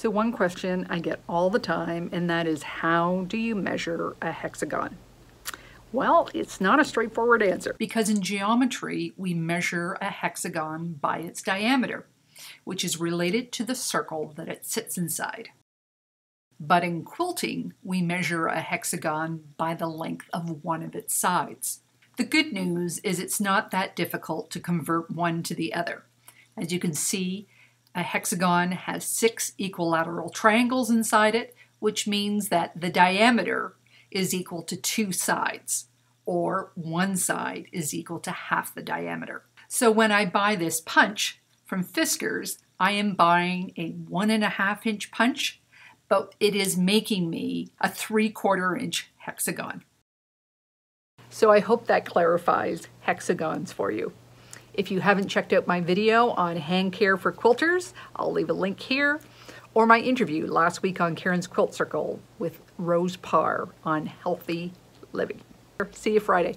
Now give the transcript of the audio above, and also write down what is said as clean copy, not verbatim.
So one question I get all the time, and that is, how do you measure a hexagon? Well, it's not a straightforward answer. Because in geometry, we measure a hexagon by its diameter, which is related to the circle that it sits inside. But in quilting, we measure a hexagon by the length of one of its sides. The good news is it's not that difficult to convert one to the other. As you can see, a hexagon has 6 equilateral triangles inside it, which means that the diameter is equal to 2 sides, or one side is equal to half the diameter. So when I buy this punch from Fiskars, I am buying a 1.5 inch punch, but it is making me a 3/4 inch hexagon. So I hope that clarifies hexagons for you. If you haven't checked out my video on hand care for quilters, I'll leave a link here, or my interview last week on Karen's Quilt Circle with Rose Parr on healthy living. See you Friday.